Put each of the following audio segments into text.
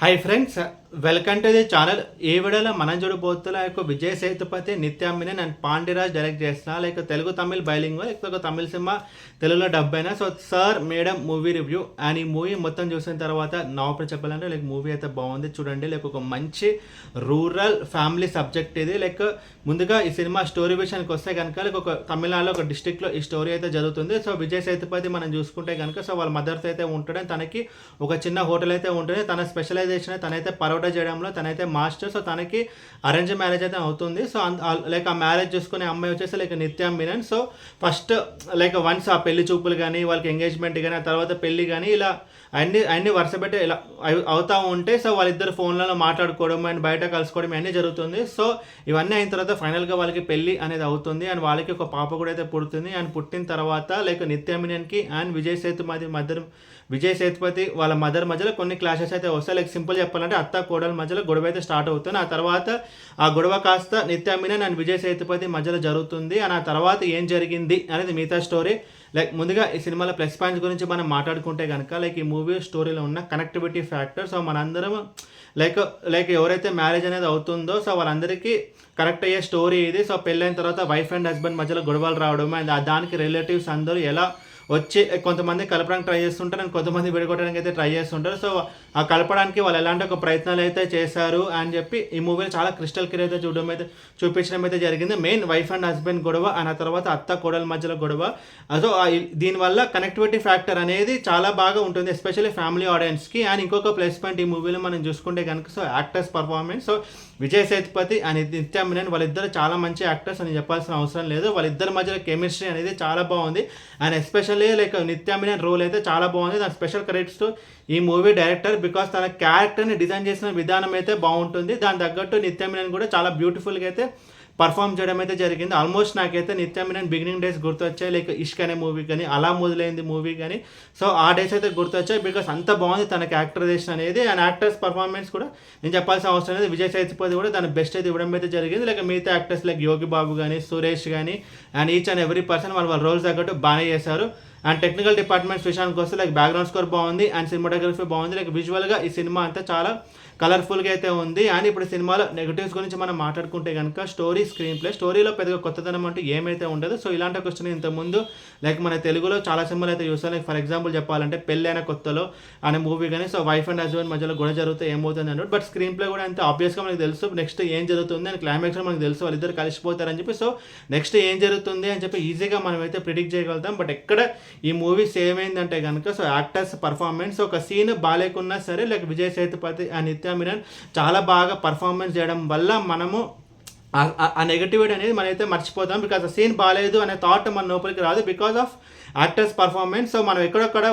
Hi friends, welcome to the channel. ఈ వీడియోలో మనం చూడబోతున్న యొక్క విజయ్ సేతుపతి, నిత్యా మీనన్ అండ్ పాండిరాజ్ డైరెక్ట్ చేస్తున్నా లైక్ తెలుగు తమిళ్ బైలింగ్, లేకపోతే ఒక తమిళ సినిమా తెలుగులో డబ్ అయినా. So sir madam movie review and ఈ మూవీ మొత్తం చూసిన తర్వాత నా ఒపీనియన్ చెప్పాలంటే లైక్ మూవీ అయితే బాగుంది, చూడండి. లైక్ ఒక మంచి రూరల్ ఫ్యామిలీ సబ్జెక్ట్ ఇది. లైక్ ముందుగా ఈ సినిమా స్టోరీ విషయానికి వస్తే కనుక లైక్ ఒక తమిళనాడులో ఒక డిస్టిక్లో ఈ స్టోరీ అయితే జరుగుతుంది. సో విజయ్ సేతుపతి మనం చూసుకుంటే కనుక సో వాళ్ళ మదర్తో అయితే ఉంటాడు, తనకి ఒక చిన్న హోటల్ అయితే ఉంటుంది. తన స్పెషలైజేషన్ తనైతే పరోటా చేయడంలో తనైతే మాస్టర్. సో తనకి అరేంజ్ మ్యారేజ్ అయితే అవుతుంది. సో లైక్ ఆ మ్యారేజ్ చూసుకునే అమ్మాయి వచ్చేసి like Nithya Menen. So first like once ఆ పెళ్లి చూపులు కానీ వాళ్ళకి ఎంగేజ్మెంట్ కానీ ఆ తర్వాత పెళ్లి కానీ ఇలా అన్ని వరుస పెట్టి ఇలా అవుతూ ఉంటే సో వాళ్ళిద్దరు ఫోన్లలో మాట్లాడుకోవడం అండ్ బయట కలుసుకోవడం అన్నీ జరుగుతుంది. సో ఇవన్నీ అయిన తర్వాత ఫైనల్గా వాళ్ళకి పెళ్లి అనేది అవుతుంది అండ్ వాళ్ళకి ఒక పాప కూడా అయితే పుడుతుంది. అండ్ పుట్టిన తర్వాత లైక్ నిత్యా మీనన్కి అండ్ విజయ్ సేతుపతి వాళ్ళ మదర్ మధ్యలో కొన్ని క్లాషెస్ అయితే వస్తాయి. లైక్ సింపుల్ చెప్పాలంటే అత్త కోడల మధ్యలో గొడవ అయితే స్టార్ట్ అవుతుంది. ఆ తర్వాత ఆ గొడవ కాస్త నిత్యా మీనన్ అండ్ విజయ్ సేతుపతి మధ్యలో జరుగుతుంది. అండ్ ఆ తర్వాత ఏం జరిగింది అనేది మిగతా స్టోరీ. లైక్ ముందుగా ఈ సినిమాలో ప్లస్ పాయింట్స్ గురించి మనం మాట్లాడుకుంటే కనుక లైక్ ఈ మూవీ స్టోరీలో ఉన్న కనెక్టివిటీ ఫ్యాక్టర్. సో మనందరం లైక్ ఎవరైతే మ్యారేజ్ అనేది అవుతుందో సో వాళ్ళందరికీ కరెక్ట్ అయ్యే స్టోరీ ఇది. సో పెళ్ళైన తర్వాత వైఫ్ అండ్ హస్బెండ్ మధ్యలో గొడవలు రావడం అండ్ దానికి రిలేటివ్స్ అందరూ ఎలా వచ్చి కొంతమంది కలపడానికి ట్రై చేస్తుంటారు అండ్ కొంతమంది విడగొట్టడానికి అయితే ట్రై చేస్తుంటారు. సో ఆ కలపడానికి వాళ్ళు ఎలాంటి ఒక ప్రయత్నాలు అయితే చేశారు అని చెప్పి ఈ మూవీలో చాలా క్రిస్టల్ క్లియర్ అయితే చూపించడం అయితే జరిగింది. మెయిన్ వైఫ్ అండ్ హస్బెండ్ గొడవ అండ్ ఆ తర్వాత అత్త కోడల మధ్యలో గొడవ. సో దీనివల్ల కనెక్టివిటీ ఫ్యాక్టర్ అనేది చాలా బాగా ఉంటుంది, ఎస్పెషల్లీ ఫ్యామిలీ ఆడియన్స్కి. అండ్ ఇంకొక ప్లస్ పాయింట్ ఈ మూవీలో మనం చూసుకుంటే కనుక so actors performance. So Vijay Sethupathi and Nithya Menen వాళ్ళిద్దరు చాలా మంచి యాక్టర్స్ అని చెప్పాల్సిన అవసరం లేదు. వాళ్ళిద్దరి మధ్యలో కెమిస్ట్రీ అనేది చాలా బాగుంది. And especially like Nithya Menon role అయితే చాలా బాగుంది. దాని స్పెషల్ క్రెడిట్స్ ఈ మూవీ డైరెక్టర్, బికాస్ తన క్యారెక్టర్ని డిజైన్ చేసిన విధానం అయితే బాగుంటుంది. దాని తగ్గట్టు నిత్యా మీనన్ కూడా చాలా బ్యూటిఫుల్గా అయితే పర్ఫామ్ చేయడం అయితే జరిగింది. ఆల్మోస్ట్ నాకైతే నిత్యా మీనన్ బిగినింగ్ డేస్ గుర్తొచ్చాయి, లైక్ ఇష్క్ అనే మూవీ కానీ అలా మొదలైంది మూవీ కానీ. సో ఆ డేస్ అయితే గుర్తొచ్చాయి బికాస్ అంత బాగుంది తన క్యారెక్టరైజేషన్ అనేది. అండ్ యాక్టర్స్ పర్ఫార్మెన్స్ కూడా నేను చెప్పాల్సిన అవసరం లేదు. విజయ్ సేతుపతి కూడా తన బెస్ట్ అయితే ఇవ్వడం అయితే జరిగింది. లైక్ మిగతా యాక్టర్స్ లైక్ యోగి బాబు కానీ సురేష్ కానీ and each and every person వాళ్ళ రోల్స్ తగ్గట్టు బాగానే చేశారు. అండ్ టెక్నికల్ డిపార్ట్మెంట్స్ విషయానికి వస్తే లైక్ బ్యాక్గ్రౌండ్ స్కోర్ బాగుంది అండ్ సినిమాటోగ్రఫీ బాగుంది. లైక్ విజువల్గా ఈ సినిమా అంతా చాలా కలర్ఫుల్గా అయితే ఉంది. అండ్ ఇప్పుడు సినిమాలో నెగిటివ్స్ గురించి మనం మాట్లాడుకుంటే కనుక స్క్రీన్ ప్లే స్టోరీలో పెద్దగా కొత్తదనం అంటూ ఏమైతే ఉండదు. సో ఇలాంటి క్వశ్చన్ ఇంతకుముందు లైక్ మన తెలుగులో చాలా సినిమాలు అయితే చూస్తాం. లైక్ ఫర్ ఎగ్జాంపుల్ చెప్పాలంటే పెళ్ళైన కొత్తలో అనే మూవీ కానీ సో వైఫ్ అండ్ హస్బెండ్ మధ్యలో గొడవ జరిగితే ఏమవుతుంది అన్నట్టు. బట్ స్క్రీన్ ప్లే కూడా అంతే ఆబ్వియస్గా మనకు తెలుసు నెక్స్ట్ ఏం జరుగుతుంది అని. క్లైమాక్స్లో మనకు తెలుసు వాళ్ళిద్దరు కలిసిపోతారని చెప్పి. సో నెక్స్ట్ ఏం జరుగుతుంది అని చెప్పి ఈజీగా మనం అయితే ప్రిడిక్ట్ చేయగలుగుతాం. బట్ ఎక్కడ ఈ మూవీ సేమ్ అయిందంటే కనుక సో యాక్టర్స్ పర్ఫార్మెన్స్ ఒక సీన్ బాగాలేకున్నా సరే లైక్ విజయ్ సేతుపతి అండ్ నిత్యా మీనన్ చాలా బాగా పర్ఫార్మెన్స్ చేయడం వల్ల మనము ఆ నెగటివిటీ అనేది మనమైతే మర్చిపోతాం. బికాస్ ఆ సీన్ బాగాలేదు అనే థాట్ మన లోపలికి రాదు because of actors performance. So మనం ఎక్కడొక్కడ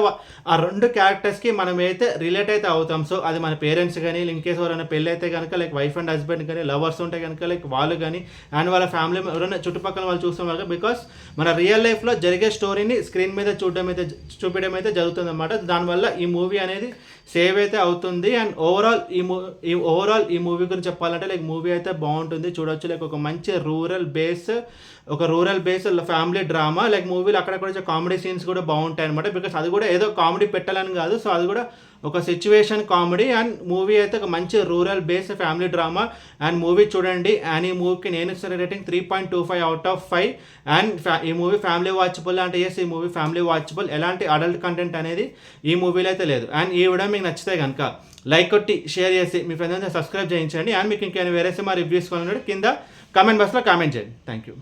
ఆ రెండు క్యారెక్టర్స్కి మనం అయితే రిలేట్ అయితే అవుతాం. సో అది మన పేరెంట్స్ కానీ ఇన్కేస్ ఎవరైనా పెళ్ళి అయితే కనుక లైక్ వైఫ్ అండ్ హస్బెండ్ కానీ లవర్స్ ఉంటే కనుక లైక్ వాళ్ళు కానీ అండ్ వాళ్ళ ఫ్యామిలీ ఎవరైనా చుట్టుపక్కల వాళ్ళు చూస్తున్నారు. బికాస్ మన రియల్ లైఫ్లో జరిగే స్టోరీని స్క్రీన్ మీద చూపించడం అయితే జరుగుతుంది అనమాట. దానివల్ల ఈ మూవీ అనేది సేవ్ అయితే అవుతుంది. అండ్ ఓవరాల్ ఈ మూవీ గురించి చెప్పాలంటే లైక్ మూవీ అయితే బాగుంటుంది, చూడొచ్చు. లైక్ ఒక మంచి rural base family drama. Like మూవీలో అక్కడక్కడ వచ్చే కామెడీ సీన్స్ కూడా బాగుంటాయి అనమాట. బికాస్ అది కూడా ఏదో కామెడీ పెట్టాలని కాదు, సో అది కూడా ఒక సిచ్యువేషన్ కామెడీ. అండ్ మూవీ అయితే ఒక మంచి rural base family drama. And movie చూడండి. అండ్ ఈ మూవీకి నేను ఇచ్చిన రేటింగ్ 3.25/5. అండ్ ఈ మూవీ ఫ్యామిలీ వాచబుల్ అంటే ఎస్, ఈ మూవీ ఫ్యామిలీ వాచబుల్. ఎలాంటి అడల్ట్ కంటెంట్ అనేది ఈ మూవీలో అయితే లేదు. అండ్ ఈ వీడియో మీకు నచ్చితే కనుక లైక్ కొట్టి షేర్ చేసి మీ ఫ్రెండ్స్ సబ్స్క్రైబ్ చేయించండి. అండ్ మీకు ఇంకేమైనా వేరే సినిమా రివ్యూస్ కావాలన్నట్టు కింద కామెంట్ బాక్స్లో కామెంట్ చేయండి. Thank you.